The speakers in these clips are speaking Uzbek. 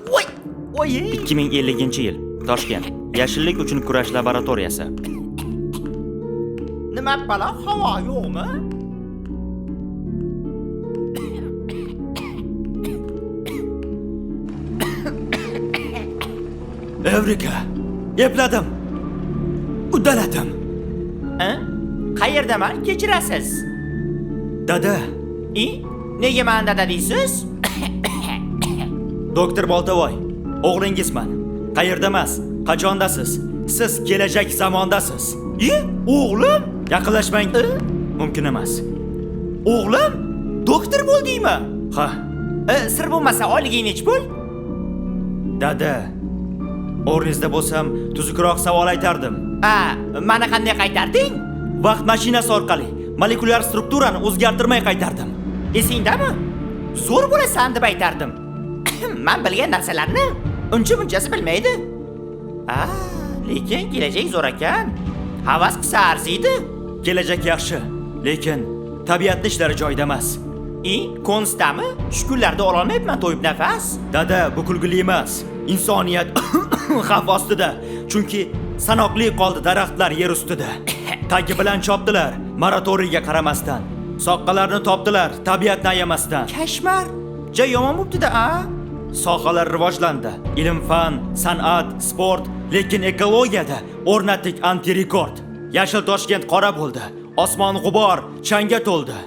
voy. Voy. 2050-yil. Toshkent. Yashillik uchun kurash laboratoriyasi. Nima balo havo yo'qmi? Evrika. Epladim. Uddaladim. Qayerdaman? Kechirasiz. Dada, Nega men dada deysiz? doktor Boltavoy, o'g'lingizman. Qayerda emas, qachondasiz? Siz kelajak zamondasiz. O'g'lim? Yaqinlashmang. Mumkin emas. O'g'lim? Doktor bo'ldingmi? Ha, Sir bo'lmasa oyliging nech pul? dada. O'rningizda bo'lsam, tuzukroq savol aytardim. Mana qanday qaytarding? Vaqt mashinasi orqali molekulyar strukturani o'zgartirmay qaytardim. Esingdami? Zo'r bo'lasan deb aytardim. Men bilgan narsalarni uncha-bunchasi bilmaydi. Lekin kelajak zo'r ekan. Havas qilsa arziydi. Kelajak yaxshi, lekin tabiatning ishlari joyida emas. Konstami? Shu kunlarda ololmayapman to'yib nafas. Dada, bu kulgili emas. Insoniyat xavf ostida. Chunki sanoqli qoldi daraxtlar yer ustida. Tagi bilan chopdilar, moratoriyga qaramasdan. Soqqalarni topdilar, tabiatni ayamasdan. Kashmar. Yomon bo'pti-da, Sohalar rivojlandi. Ilm-fan, san'at, sport, lekin ekologiyada o'rnatdik anti-rekord. Yashil Toshkent qora bo'ldi. Osmon g'ubor, changga to'ldi.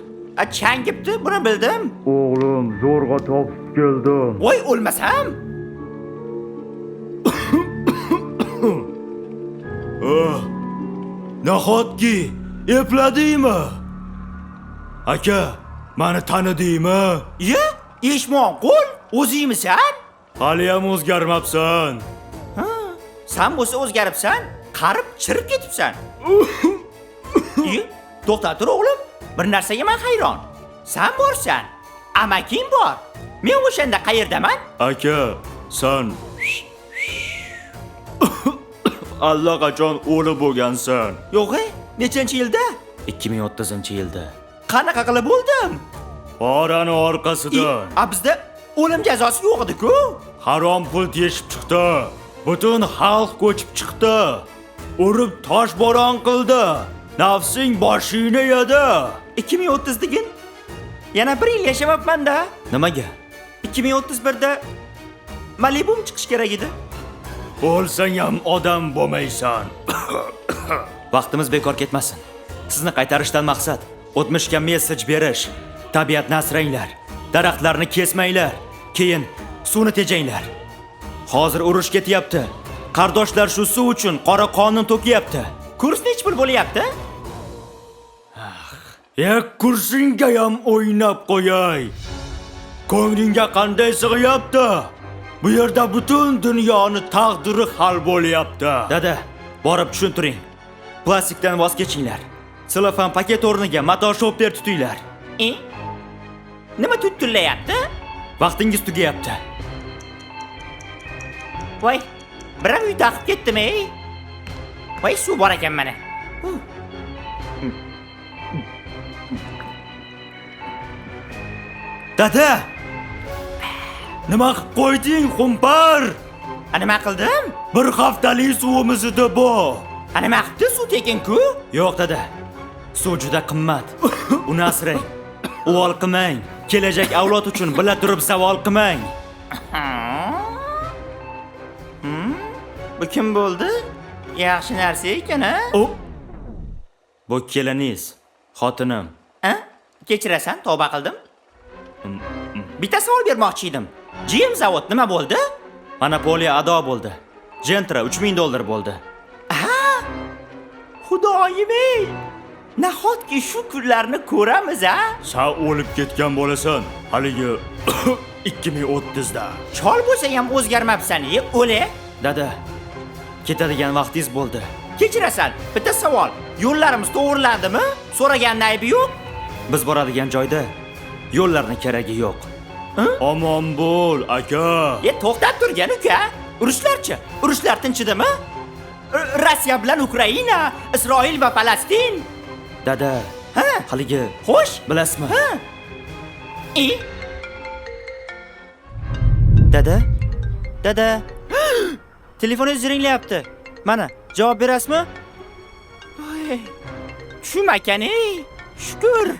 Changibdi, buni bildim. O'g'lim, zo'rg'a topib keldim. Voy, o'lmasam. Nahotki epladingmi? Aka, meni tanidingmi? Eshmonqul, o'zingmisan? Hali ham o'zgarmabsan. Sen bo'lsa o'zgaribsan, qarib, chirib ketibsan. To'xta tur o'g'lim. Bir narsaga men hayron. Sen borsan, amaking bor. Men o'shanda qayerdaman? Aka, sen allaqachon o'lib bo'lgansan. Yo'q, nechanchi yilda? 2030-yilda. Qanaqa qilib bo'ldim? Qorani orqasidan. Bizda o'lim jazosi yo'q edi-ku. Harom pul teshib chiqdi. Butun xalq ko'chib chiqdi. Urib toshbo'ron qildi. Nafsing boshingni yedi. 2030 degin? Yana 1 yil yashamabman-da. Nimaga? 2031da Malibum chiqish kerak edi. O'lsang ham odam bo'lmaysan. Vaqtimiz bekor ketmasin. Sizni qaytarishdan maqsad o'tmishga mesaj berish. Tabiatni asranglar. Daraxtlarni kesmanglar. Keyin suvni tejanglar. Hozir urush ketyapti. Qardoshlar shu suv uchun qora qonun to'kiyapti. Kurs nech pul bo'lyapti? Kursingga ham o'ynab qo'yay. Ko'nglingga qanday sig'yapti? Bu yerda butun dunyoni taqdiri hal bo'lyapti. Dada, borib tushuntiring. Plastikdan voz kechinglar. Selofan paket o'rniga mato shopper tutinglar. Nima tutullayapti? Vaqtingiz tugayapti. Voy, birov uyda qilib ketdimi? Voy, suv bor ekan mana. Dada! Nima qilib qo'yding, xumpar? Nima qildim? Bir haftalik suvimiz edi bu. Nima qildi suv tekin-ku? Yo'q dada. Suv juda qimmat. Uni asrang. Uvol qilmang. Kelajak avlod uchun bila turib savol qilmang. Bu kim bo'ldi? Yaxshi narsa ekan-a? Bu keliningiz, xotinim. Kechirasan, tavba qildim. Bitta savol bermoqchi edim. GM zavod nima bo'ldi? Monopoliya ado bo'ldi. Gentra $3000 bo'ldi. Xudoyim-ey! Nahotki shu kunlarni ko'ramiz-a? Sen o'lib ketgan bo'lasan, haligi 2030da. Chol bo'lsa ham o'zgarmabsan, o'le. Dada, ketadigan vaqtingiz bo'ldi. Kechirasan, bitta savol. Yo'llarimiz to'g'rilandimi? So'raganning aybi yo'q. Biz boradigan joyda yo'llarning keragi yo'q. Omon bo'l, aka. To'xtab turgan uka. Urushlarchi? Urushlar tinchidimi? Rossiya bilan Ukraina, Isroil va Falastin. Dada, haligi Xo'sh, bilasizmi? E? Dada, Dada. Telefoningiz jiringlayapti. Mana, javob berasizmi? Tushunmakan, Shukr.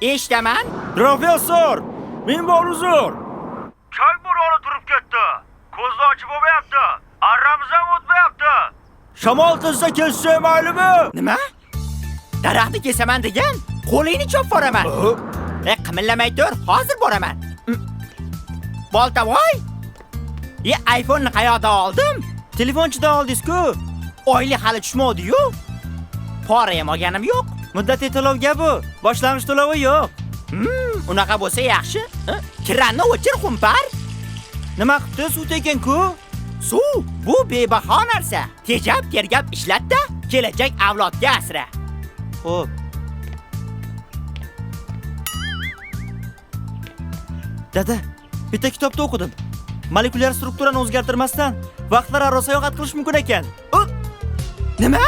Eshitaman. Professor, men bor uzr. Choy bo'roni turib ketdi. Ko'zni ochib bo'lmayapti. Arramiz ham o'tmayapti. Shamol tezda kelsa maylimi? Nima? Daraxtni kesaman degan? Qo'lingni chopib boraman. Qimillamay tur, hozir boraman. Boltavoy! iPhone ni qayoqdan oldim? Telefonchidan oldingiz-ku. Oyli hali tushmadi-yu. Pora ham olganim yo'q. Muddatli to'lov bu. Boshlang'ich to'lovi yo'q. Unaqa bo'lsa yaxshi. Kranni o'chir, xumpar. Nima qildi? Suv tekin-ku. Suv bu bebaho narsa. Tejab tergab ishlatda, kelajak avlodga asra. Xo'p. Dada, bitta kitobda o'qidim. Molekulyar strukturani o'zgartirmasdan vaqtlararo sayohat qilish mumkin ekan. Nima?